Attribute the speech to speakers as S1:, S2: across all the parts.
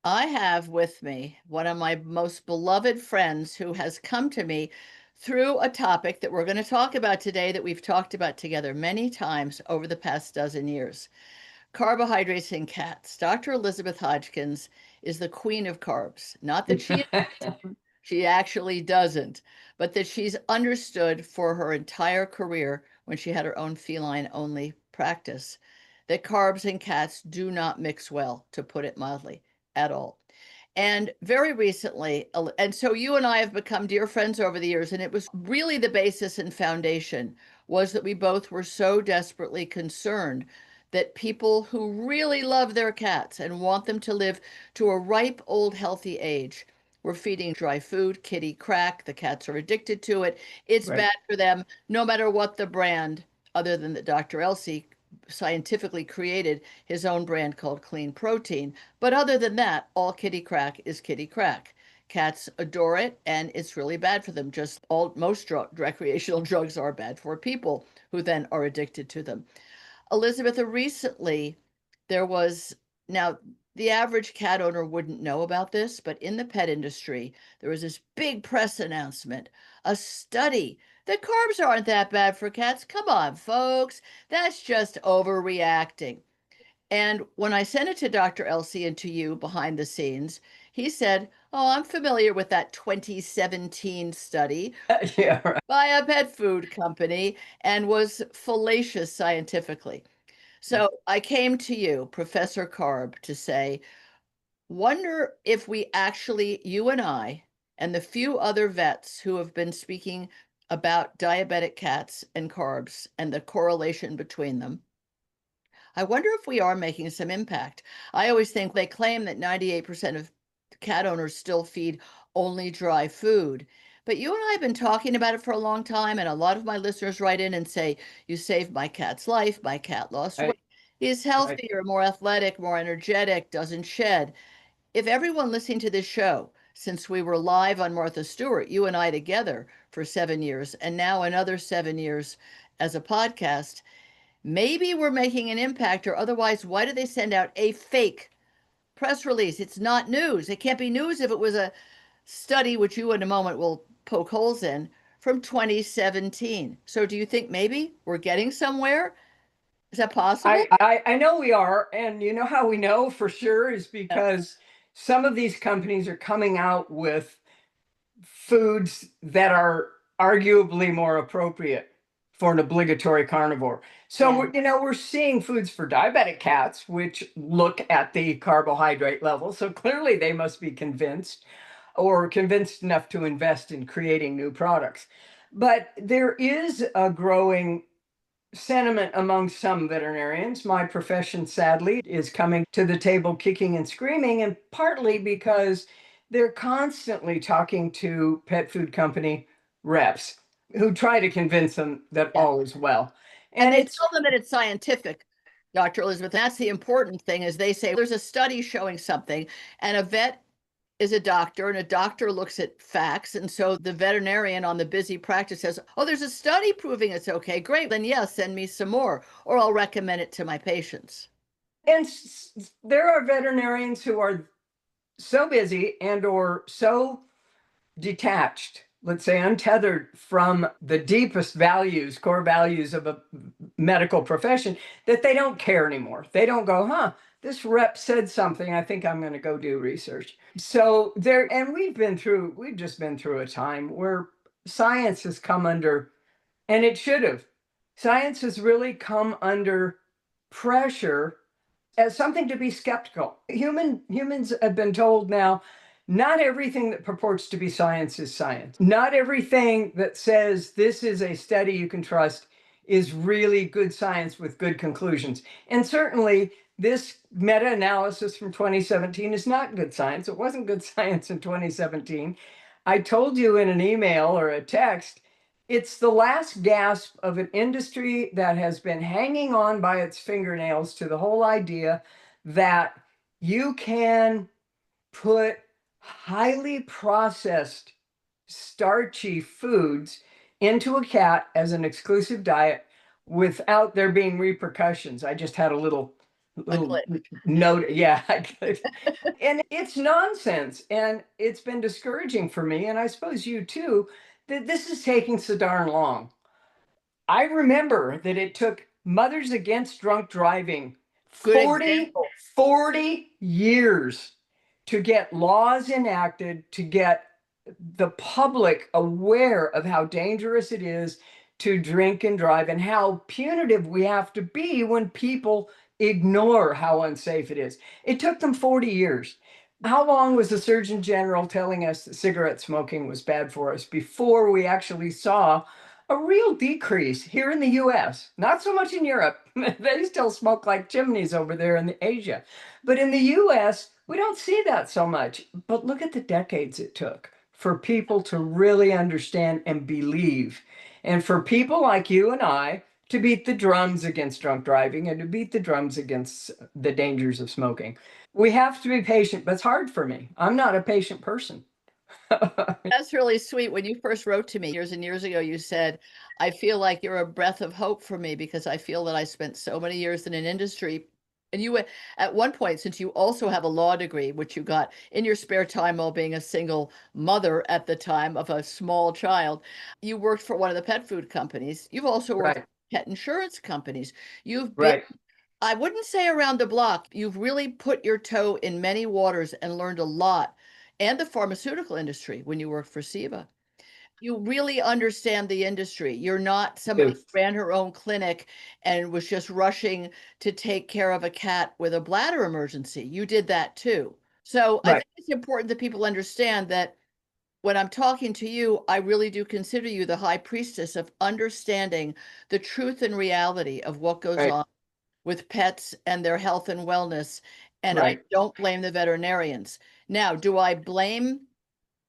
S1: I have with me one of my most beloved friends who has come to me through a topic that we're going to talk about today that we've talked about together many times over the past dozen years. Carbohydrates in cats. Dr. Elizabeth Hodgkins is the queen of carbs. Not that she actually doesn't, but that she's understood for her entire career when she had her own feline only practice that carbs in cats do not mix well, to put it mildly, at all. And very recently, and so you and I have become dear friends over the years, and it was really the basis and foundation was that we both were so desperately concerned that people who really love their cats and want them to live to a ripe, old, healthy age were feeding dry food, kitty crack. The cats are addicted to it. It's
S2: Right.
S1: bad for them, no matter what the brand, other than that Dr. Elsey scientifically created his own brand called Clean Protein. But other than that, all kitty crack is kitty crack. Cats adore it, and it's really bad for them. Just most recreational drugs are bad for people who then are addicted to them. Elizabeth, recently there was now the average cat owner wouldn't know about this, but in the pet industry, there was this big press announcement, a study that carbs aren't that bad for cats. Come on, folks, that's just overreacting. And when I sent it to Dr. Elsey and to you behind the scenes, he said, "Oh, I'm familiar with that 2017 study
S2: Yeah, right.
S1: by a pet food company and was fallacious scientifically."
S2: Yeah.
S1: So I came to you, Professor Carb, to say, wonder if we actually, you and I, and the few other vets who have been speaking about diabetic cats and carbs and the correlation between them, I wonder if we are making some impact. I always think they claim that 98% of cat owners still feed only dry food. But you and I have been talking about it for a long time, and a lot of my listeners write in and say, "You saved my cat's life. My cat lost weight.
S2: Right.
S1: He's
S2: Right.
S1: healthier, more athletic, more energetic, doesn't shed." If everyone listening to this show, since we were live on Martha Stewart, you and I together for 7 years, and now another 7 years as a podcast, maybe we're making an impact, or otherwise, why do they send out a fake press release? It's not news. It can't be news if it was a study, which you in a moment will poke holes in, from 2017. So do you think maybe we're getting somewhere? Is that possible?
S2: I know we are, and you know how we know for sure is
S1: Yeah.
S2: because some of these companies are coming out with foods that are arguably more appropriate for an obligatory carnivore. So
S1: Yeah.
S2: we're seeing foods for diabetic cats which look at the carbohydrate level. So clearly they must be convinced or convinced enough to invest in creating new products. But there is a growing sentiment among some veterinarians. My profession, sadly, is coming to the table kicking and screaming, and partly because they're constantly talking to pet food company reps who try to convince them that
S1: Yeah.
S2: all is well.
S1: And
S2: And
S1: they
S2: it's
S1: tell them that it's scientific, Dr. Elizabeth. That's the important thing is they say there's a study showing something, and a vet is a doctor, and a doctor looks at facts. And so the veterinarian on the busy practice says, "Oh, there's a study proving it's okay. Great. Then, yeah, send me some more, or I'll recommend it to my patients."
S2: and there are veterinarians who are so busy and or so detached, let's say untethered from the deepest values, core values of a medical profession, that they don't care anymore. They don't go, this rep said something. I think I'm going to go do research. So there, and we've just been through a time where science has come under, and it should have, science has really come under pressure as something to be skeptical. Humans have been told now, not everything that purports to be science is science. Not everything that says this is a study you can trust is really good science with good conclusions. And certainly this meta-analysis from 2017 is not good science. It wasn't good science in 2017. I told you in an email or a text, it's the last gasp of an industry that has been hanging on by its fingernails to the whole idea that you can put highly processed, starchy foods into a cat as an exclusive diet without there being repercussions. I just had a little
S1: A
S2: little
S1: click.
S2: note. Yeah, and it's nonsense, and it's been discouraging for me, and I suppose you too, that this is taking so darn long. I remember that it took Mothers Against Drunk Driving
S1: Good
S2: 40,
S1: example.
S2: 40 years to get laws enacted, to get the public aware of how dangerous it is to drink and drive, and how punitive we have to be when people ignore how unsafe it is. It took them 40 years. How long was the Surgeon General telling us that cigarette smoking was bad for us before we actually saw a real decrease here in the US? Not so much in Europe. They still smoke like chimneys over there in Asia. But in the US, we don't see that so much. But look at the decades it took for people to really understand and believe. And for people like you and I to beat the drums against drunk driving and to beat the drums against the dangers of smoking. We have to be patient, but it's hard for me. I'm not a patient person.
S1: That's really sweet. When you first wrote to me years and years ago, you said, I feel like you're a breath of hope for me because I feel that I spent so many years in an industry. And you, at one point, since you also have a law degree, which you got in your spare time while being a single mother at the time of a small child, you worked for one of the pet food companies. You've also worked
S2: Right,
S1: for pet insurance companies. You've been,
S2: right,
S1: I wouldn't say around the block. You've really put your toe in many waters and learned a lot. And the pharmaceutical industry when you worked for Siva. You really understand the industry. You're not somebody
S2: too.
S1: who ran her own clinic and was just rushing to take care of a cat with a bladder emergency. You did that too. So I
S2: Right,
S1: think it's important that people understand that when I'm talking to you, I really do consider you the high priestess of understanding the truth and reality of what goes
S2: right,
S1: on with pets and their health and wellness. And I
S2: right.
S1: don't blame the veterinarians. Now, do I blame,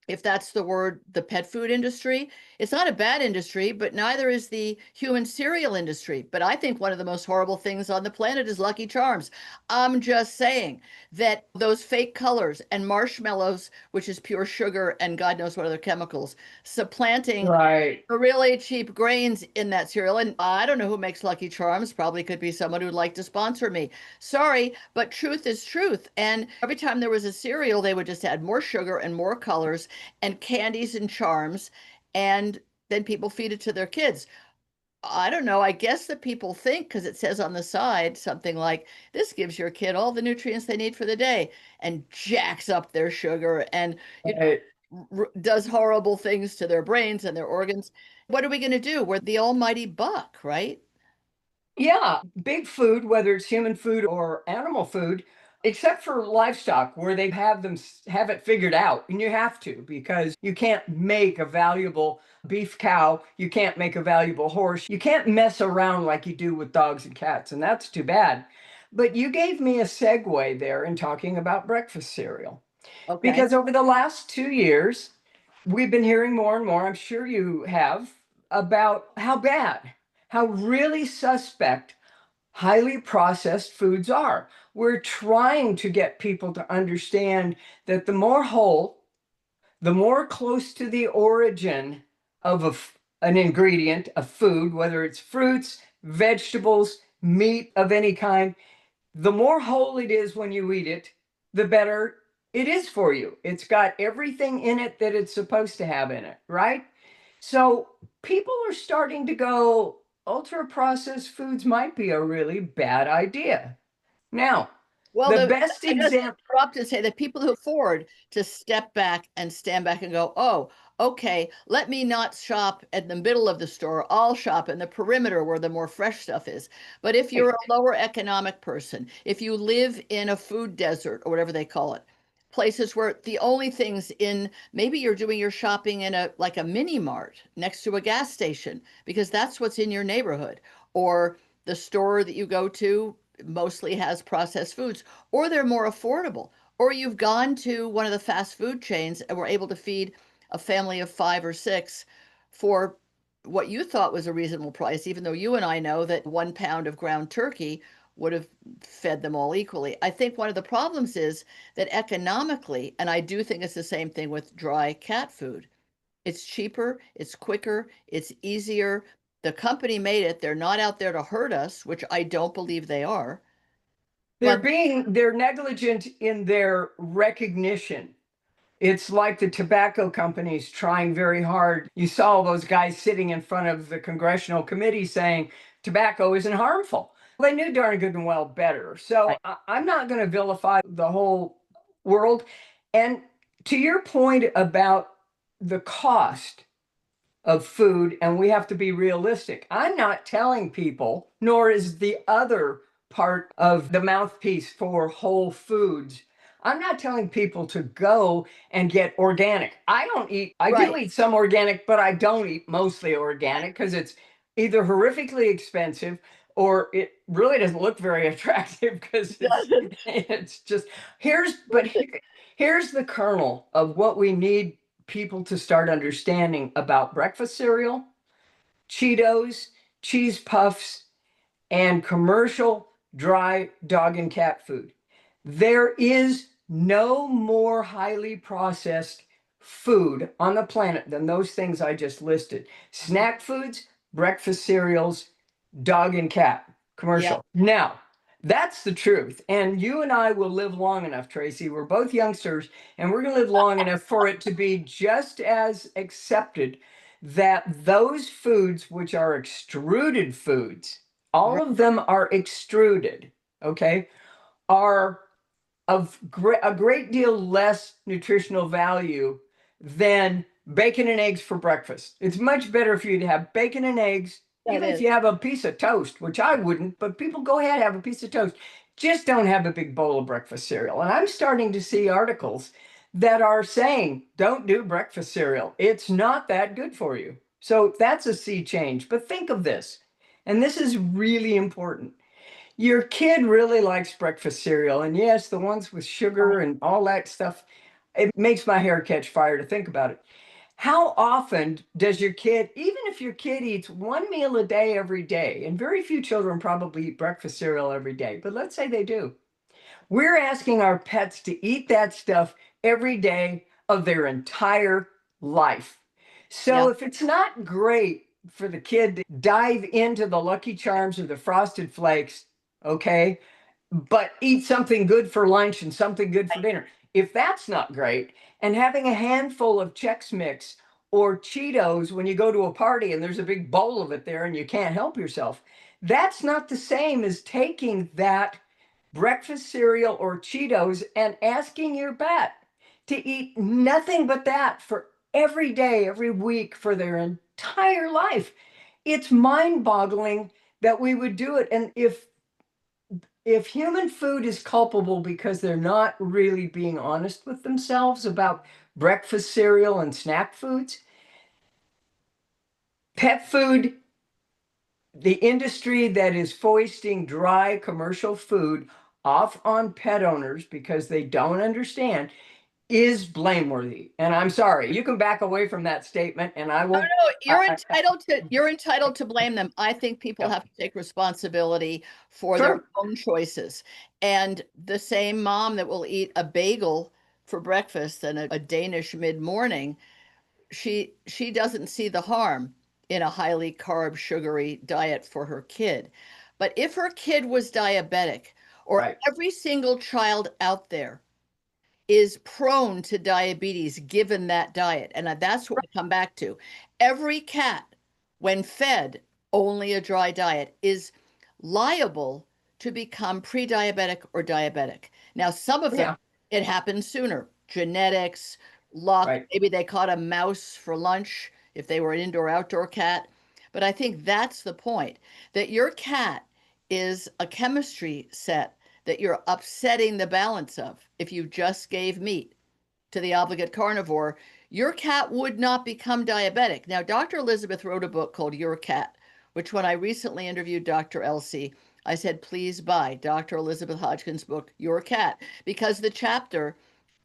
S1: if that's the word, the pet food industry? It's not a bad industry, but neither is the human cereal industry. But I think one of the most horrible things on the planet is Lucky Charms. I'm just saying that those fake colors and marshmallows, which is pure sugar and God knows what other chemicals, supplanting
S2: Right.
S1: really cheap grains in that cereal. And I don't know who makes Lucky Charms. Probably could be someone who'd like to sponsor me. Sorry, but truth is truth. And every time there was a cereal, they would just add more sugar and more colors and candies and charms. And then people feed it to their kids. I don't know. I guess that people think because it says on the side something like, this gives your kid all the nutrients they need for the day and jacks up their sugar and, you
S2: Right.
S1: does horrible things to their brains and their organs. What are we going to do? We're the almighty buck, right?
S2: Yeah, big food, whether it's human food or animal food, except for livestock, where they have them have it figured out, and you have to because you can't make a valuable beef cow, you can't make a valuable horse, you can't mess around like you do with dogs and cats, and that's too bad. But you gave me a segue there in talking about breakfast cereal.
S1: Okay.
S2: Because over the last 2 years, we've been hearing more and more, I'm sure you have, about how bad, how really suspect highly processed foods are. We're trying to get people to understand that the more whole, the more close to the origin of an ingredient, a food, whether it's fruits, vegetables, meat of any kind, the more whole it is when you eat it, the better it is for you. It's got everything in it that it's supposed to have in it, right? So people are starting to go, ultra processed foods might be a really bad idea. Now,
S1: Well,
S2: the best
S1: I just
S2: example,
S1: interrupt and say that people who afford to step back and stand back and go, oh, okay, let me not shop at the middle of the store. I'll shop in the perimeter where the more fresh stuff is. But if you're a lower economic person, if you live in a food desert or whatever they call it, places where the only things in, maybe you're doing your shopping in a like a mini mart next to a gas station because that's what's in your neighborhood, or the store that you go to mostly has processed foods, or they're more affordable, or you've gone to one of the fast food chains and were able to feed a family of five or six for what you thought was a reasonable price, even though you and I know that 1 pound of ground turkey would have fed them all equally. I think one of the problems is that economically, and I do think it's the same thing with dry cat food, it's cheaper, it's quicker, it's easier. The company made it. They're not out there to hurt us, which I don't believe they are. Well,
S2: They're negligent in their recognition. It's like the tobacco companies trying very hard. You saw all those guys sitting in front of the congressional committee saying tobacco isn't harmful. They knew darn good and well better. So
S1: right,
S2: I'm not going to vilify the whole world. And to your point about the cost of food, and we have to be realistic. I'm not telling people, nor is the other part of the mouthpiece for Whole Foods. I'm not telling people to go and get organic. I do
S1: right,
S2: eat some organic, but I don't eat mostly organic because it's either horrifically expensive or it really doesn't look very attractive because
S1: doesn't.
S2: it's just here's the kernel of what we need people to start understanding about breakfast cereal, Cheetos, cheese puffs, and commercial dry dog and cat food. There is no more highly processed food on the planet than those things I just listed. Snack foods, breakfast cereals, dog and cat
S1: Yeah,
S2: commercial. Now, that's the truth. And you and I will live long enough, Tracie. We're both youngsters, and we're going to live long enough for it to be just as accepted that those foods, which are extruded foods, all
S1: right.
S2: of them are extruded, okay, are of a great deal less nutritional value than bacon and eggs for breakfast. It's much better for you to have bacon and eggs,
S1: That
S2: even if
S1: is.
S2: you have a piece of toast, which I wouldn't, but people go ahead, have a piece of toast. Just don't have a big bowl of breakfast cereal. And I'm starting to see articles that are saying, don't do breakfast cereal. It's not that good for you. So that's a sea change. But think of this, and this is really important. Your kid really likes breakfast cereal. And yes, the ones with sugar and all that stuff, it makes my hair catch fire to think about it. How often does your kid, even if your kid eats one meal a day every day, and very few children probably eat breakfast cereal every day, but let's say they do, we're asking our pets to eat that stuff every day of their entire life.
S1: Yeah,
S2: So if it's not great for the kid to dive into the Lucky Charms or the Frosted Flakes, okay, but eat something good for lunch and something good for dinner. If that's not great, and having a handful of Chex Mix or Cheetos when you go to a party and there's a big bowl of it there and you can't help yourself, that's not the same as taking that breakfast cereal or Cheetos and asking your pet to eat nothing but that for every day, every week for their entire life. It's mind-boggling that we would do it. And if human food is culpable because they're not really being honest with themselves about breakfast cereal and snack foods, pet food, the industry that is foisting dry commercial food off on pet owners because they don't understand is blameworthy. And I'm sorry, you can back away from that statement and I
S1: no,
S2: won't.
S1: no,
S2: I,
S1: you're entitled to blame them. I think people
S2: yeah,
S1: have to take responsibility for their
S2: sure.
S1: own choices. And the same mom that will eat a bagel for breakfast and a Danish mid-morning, she doesn't see the harm in a highly carb, sugary diet for her kid. But if her kid was diabetic, or
S2: Right.
S1: every single child out there is prone to diabetes given that diet. And that's what we come back to. Every cat, when fed only a dry diet, is liable to become pre diabetic or diabetic. Now, some of them,
S2: Yeah.
S1: it happens sooner. Genetics, luck,
S2: Right.
S1: maybe they caught a mouse for lunch if they were an indoor outdoor cat. But I think that's the point that your cat is a chemistry set that you're upsetting the balance of. If you just gave meat to the obligate carnivore, your cat would not become diabetic. Now, Dr. Elizabeth wrote a book called Your Cat, which when I recently interviewed Dr. Elsie, I said, please buy Dr. Elizabeth Hodgkins' book, Your Cat, because the chapter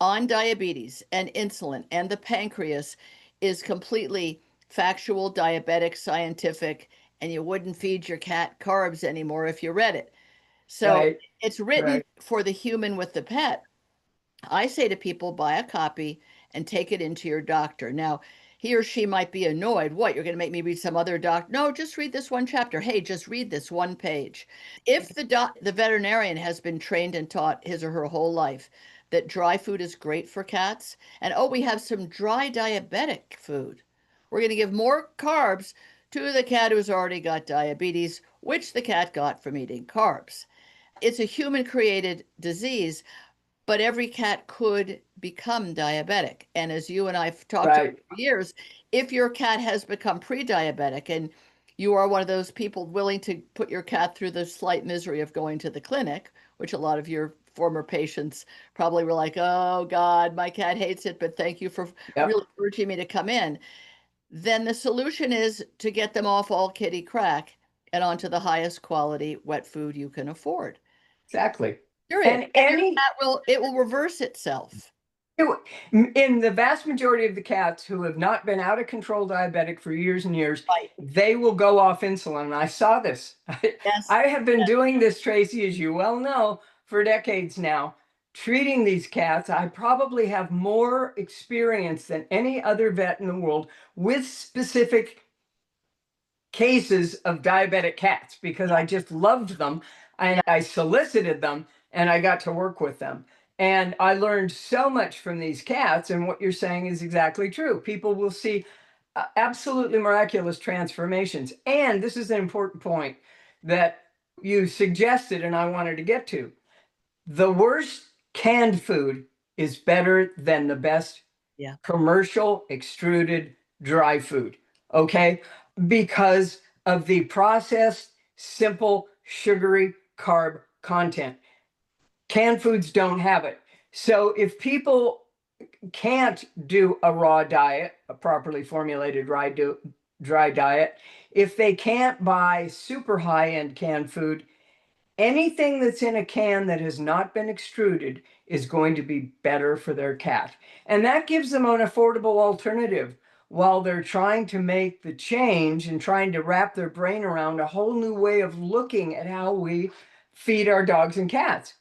S1: on diabetes and insulin and the pancreas is completely factual, diabetic, scientific, and you wouldn't feed your cat carbs anymore if you read it. So
S2: Right.
S1: it's written
S2: Right.
S1: for the human with the pet. I say to people, buy a copy and take it into your doctor. Now, he or she might be annoyed. What, you're going to make me read some other doc? No, just read this one chapter. Hey, just read this one page. If the veterinarian has been trained and taught his or her whole life that dry food is great for cats, and oh, we have some dry diabetic food. We're going to give more carbs to the cat who's already got diabetes, which the cat got from eating carbs. It's a human created disease, but every cat could become diabetic. And as you and I've talked about
S2: Right.
S1: for years, if your cat has become pre-diabetic and you are one of those people willing to put your cat through the slight misery of going to the clinic, which a lot of your former patients probably were like, oh God, my cat hates it, but thank you for
S2: Yep.
S1: really urging me to come in. Then the solution is to get them off all kitty crack and onto the highest quality wet food you can afford.
S2: Exactly.
S1: Period.
S2: And
S1: And your
S2: any
S1: cat will reverse itself.
S2: in the vast majority of the cats who have not been out of control diabetic for years and years,
S1: Right.
S2: they will go off insulin. And I saw this.
S1: Yes.
S2: I have been doing this, Tracie, as you well know, for decades now, treating these cats. I probably have more experience than any other vet in the world with specific cases of diabetic cats because I just loved them and
S1: Yeah.
S2: I solicited them and I got to work with them. And I learned so much from these cats. And what you're saying is exactly true. People will see absolutely miraculous transformations. And this is an important point that you suggested, and I wanted to get to. The worst canned food is better than the best
S1: Yeah.
S2: commercial extruded dry food. Okay. Because of the processed, simple, sugary carb content. Canned foods don't have it. So if people can't do a raw diet, a properly formulated dry diet, if they can't buy super high end canned food, anything that's in a can that has not been extruded is going to be better for their cat. And that gives them an affordable alternative while they're trying to make the change and trying to wrap their brain around a whole new way of looking at how we feed our dogs and cats.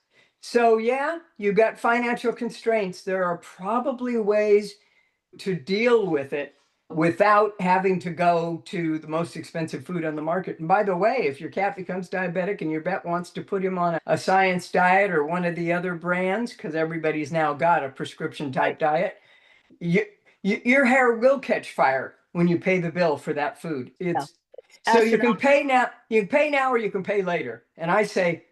S2: So, yeah, you got financial constraints. There are probably ways to deal with it without having to go to the most expensive food on the market. And by the way, if your cat becomes diabetic and your vet wants to put him on a science diet or one of the other brands, because everybody's now got a prescription type diet, you, your hair will catch fire when you pay the bill for that food.
S1: Yeah.
S2: It's so you can
S1: Astronomical.
S2: pay now, you can pay now or you can pay later. And I say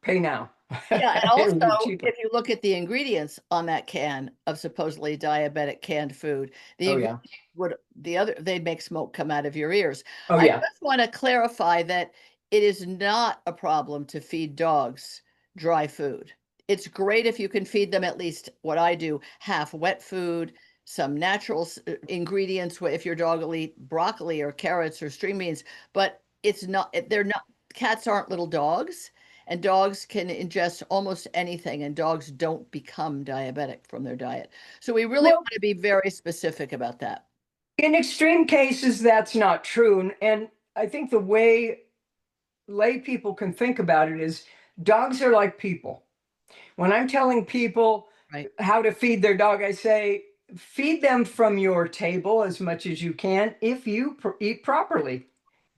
S2: pay now.
S1: Yeah. And
S2: It'll be
S1: also,
S2: cheaper.
S1: if you look at the ingredients on that can of supposedly diabetic canned food, the
S2: Oh yeah.
S1: ingredients they'd make smoke come out of your ears.
S2: Oh
S1: I
S2: yeah.
S1: just want to clarify that it is not a problem to feed dogs dry food. It's great if you can feed them at least what I do, half wet food, some natural ingredients, if your dog will eat broccoli or carrots or string beans, but they're not, cats aren't little dogs. And dogs can ingest almost anything, and dogs don't become diabetic from their diet. So we really
S2: Well,
S1: want to be very specific about that.
S2: in extreme cases, that's not true. And I think the way lay people can think about it is dogs are like people. When I'm telling people
S1: Right.
S2: how to feed their dog, I say, feed them from your table as much as you can if you eat properly.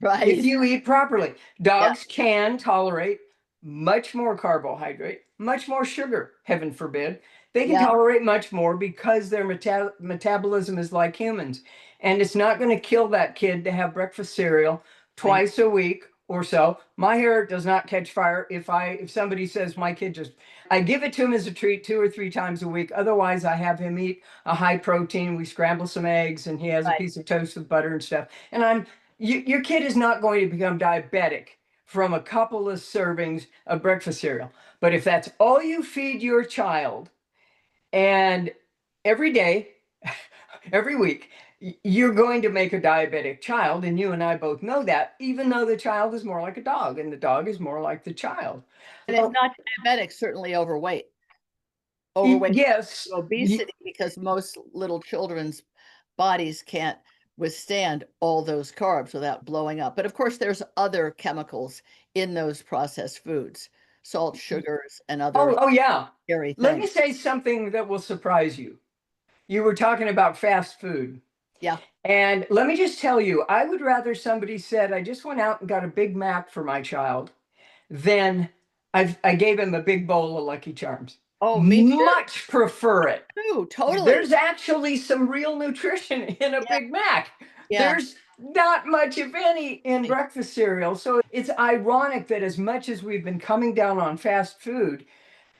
S2: If
S1: Right.
S2: you eat properly,
S1: Yeah.
S2: dogs can tolerate much more carbohydrate, much more sugar, heaven forbid. They can
S1: Yeah.
S2: tolerate much more because their metabolism is like humans. And it's not going to kill that kid to have breakfast cereal
S1: Right.
S2: twice a week or so. My hair does not catch fire if somebody says my kid just I give it to him as a treat 2 or 3 times a week. Otherwise, I have him eat a high protein. We scramble some eggs and he has a
S1: Right.
S2: piece of toast with butter and stuff. And your kid is not going to become diabetic from a couple of servings of breakfast cereal. But if that's all you feed your child and every day, every week, you're going to make a diabetic child. And you and I both know that, even though the child is more like a dog and the dog is more like the child.
S1: And if
S2: So,
S1: not diabetic, certainly overweight. Overweight
S2: yes,
S1: obesity, because most little children's bodies can't withstand all those carbs without blowing up. But of course, there's other chemicals in those processed foods, salt, sugars, and other
S2: oh yeah.
S1: scary
S2: Let me
S1: things.
S2: say something that will surprise you. You were talking about fast food.
S1: Yeah.
S2: And let me just tell you, I would rather somebody said, I just went out and got a Big Mac for my child, than I gave him a big bowl of Lucky Charms.
S1: Oh, me too.
S2: Much prefer it.
S1: Too, totally.
S2: There's actually some real nutrition in a
S1: Yeah,
S2: Big Mac.
S1: yeah.
S2: There's not much, if any, in
S1: Right.
S2: breakfast cereal. So it's ironic that as much as we've been coming down on fast food,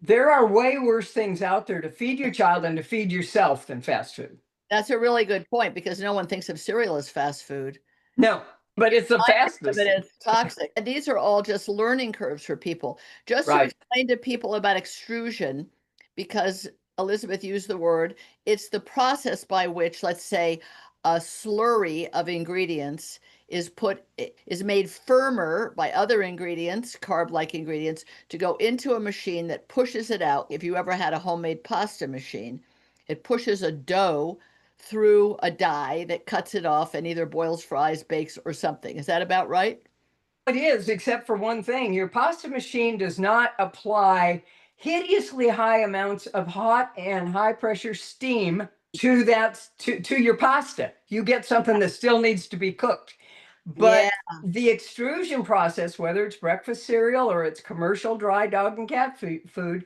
S2: there are way worse things out there to feed your child and to feed yourself than fast food.
S1: That's a really good point because no one thinks of cereal as fast food.
S2: No, but it's the
S1: Of it
S2: fastest.
S1: is toxic. And these are all just learning curves for people. Just to
S2: Right.
S1: explain to people about extrusion, because Elizabeth used the word, it's the process by which, let's say, a slurry of ingredients is made firmer by other ingredients, carb-like ingredients, to go into a machine that pushes it out. If you ever had a homemade pasta machine, it pushes a dough through a die that cuts it off and either boils, fries, bakes, or something. Is that about right?
S2: It is, except for one thing. Your pasta machine does not apply hideously high amounts of hot and high pressure steam to your pasta. You get something that still needs to be cooked.
S1: Yeah.
S2: But the extrusion process, whether it's breakfast cereal or it's commercial dry dog and cat food,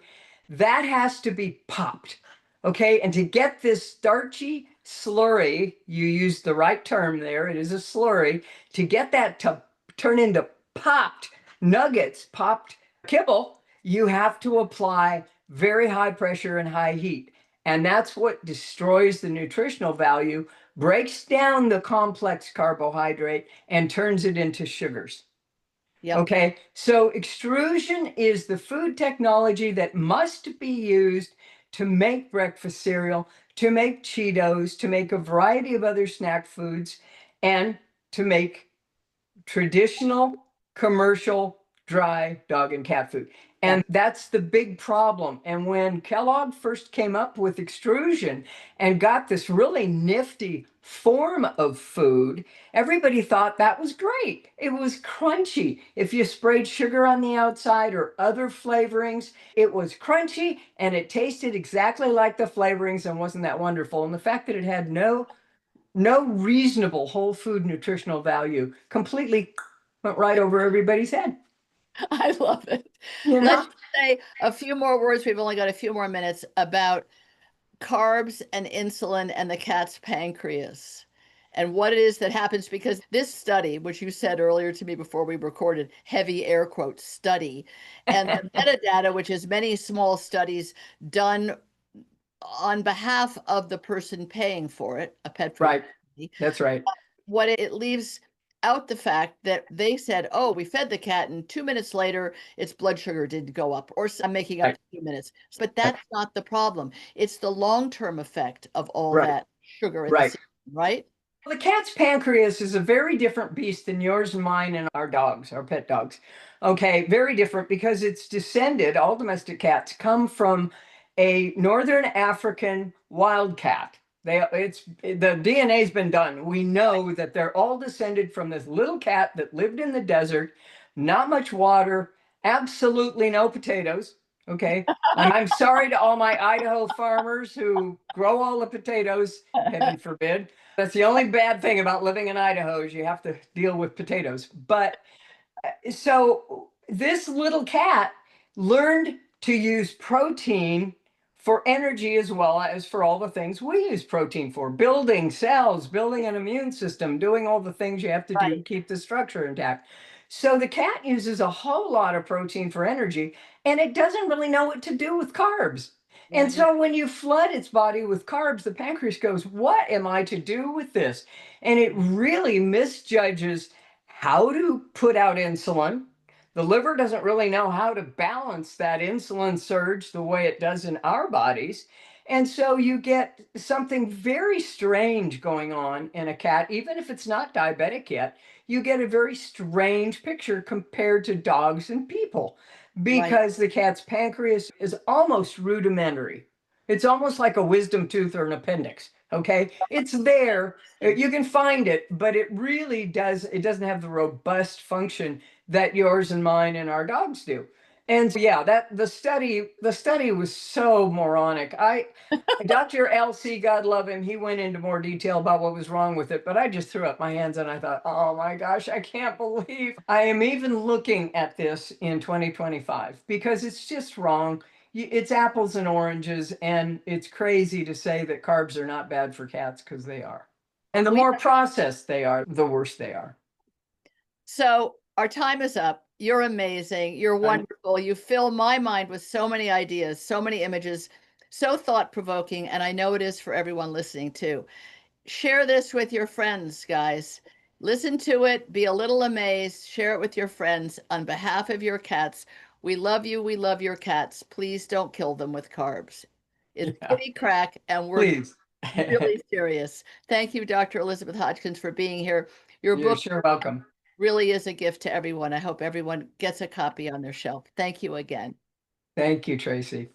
S2: that has to be popped. Okay. And to get this starchy slurry, you use the right term there, it is a slurry, to get that to turn into popped nuggets, popped kibble, you have to apply very high pressure and high heat. And that's what destroys the nutritional value, breaks down the complex carbohydrate, and turns it into sugars.
S1: Yep.
S2: Okay, so extrusion is the food technology that must be used to make breakfast cereal, to make Cheetos, to make a variety of other snack foods, and to make traditional commercial dry dog and cat food.
S1: Yeah.
S2: And that's the big problem. And when Kellogg first came up with extrusion and got this really nifty form of food, everybody thought that was great. It was crunchy. If you sprayed sugar on the outside or other flavorings, it was crunchy and it tasted exactly like the flavorings and wasn't that wonderful. And the fact that it had no reasonable whole food nutritional value completely went right over everybody's head.
S1: I love it.
S2: You
S1: Let's
S2: know,
S1: just say a few more words. We've only got a few more minutes about carbs and insulin and the cat's pancreas and what it is that happens because this study, which you said earlier to me before we recorded, heavy air quote study, and the metadata, which is many small studies done on behalf of the person paying for it, a pet food
S2: right.
S1: company,
S2: That's right.
S1: what it leaves out the fact that they said, oh, we fed the cat and 2 minutes later its blood sugar didn't go up, or I'm making up
S2: Right.
S1: 2 minutes. But
S2: Right.
S1: that's not the problem. It's the long-term effect of all
S2: Right.
S1: that sugar in the
S2: Right.
S1: system, right?
S2: The cat's pancreas is a very different beast than yours and mine and our dogs, our pet dogs. Okay, very different because it's descended, all domestic cats come from a northern African wild cat. The DNA's been done. We know that they're all descended from this little cat that lived in the desert, not much water, absolutely no potatoes. Okay. I'm sorry to all my Idaho farmers who grow all the potatoes, heaven forbid. That's the only bad thing about living in Idaho is you have to deal with potatoes. But so this little cat learned to use protein for energy as well as for all the things we use protein for: building cells, building an immune system, doing all the things you have to do to
S1: Right.
S2: keep the structure intact. So the cat uses a whole lot of protein for energy, and it doesn't really know what to do with carbs. And
S1: Right.
S2: so when you flood its body with carbs, the pancreas goes, what am I to do with this? And it really misjudges how to put out insulin. The liver doesn't really know how to balance that insulin surge the way it does in our bodies. And so you get something very strange going on in a cat, even if it's not diabetic yet. You get a very strange picture compared to dogs and people
S1: Right.
S2: because the cat's pancreas is almost rudimentary. It's almost like a wisdom tooth or an appendix. Okay. It's there. You can find it, but it really doesn't have the robust function that yours and mine and our dogs do. And yeah, that the study was so moronic. Dr. LC, God love him, he went into more detail about what was wrong with it, but I just threw up my hands and I thought, oh my gosh, I can't believe I am even looking at this in 2025 because it's just wrong. It's apples and oranges, and it's crazy to say that carbs are not bad for cats because they are. And the
S1: We
S2: more processed they are, the worse they are.
S1: So our time is up. You're amazing. You're wonderful. You fill my mind with so many ideas, so many images, so thought provoking. And I know it is for everyone listening too. Share this with your friends, guys. Listen to it, be a little amazed, share it with your friends on behalf of your cats. We love you. We love your cats. Please don't kill them with carbs. It's
S2: Yeah,
S1: kitty crack, and we're
S2: please.
S1: really serious. Thank you, Dr. Elizabeth Hodgkins, for being here. Your
S2: You're
S1: book
S2: sure welcome.
S1: really is a gift to everyone. I hope everyone gets a copy on their shelf. Thank you again.
S2: Thank you, Tracie.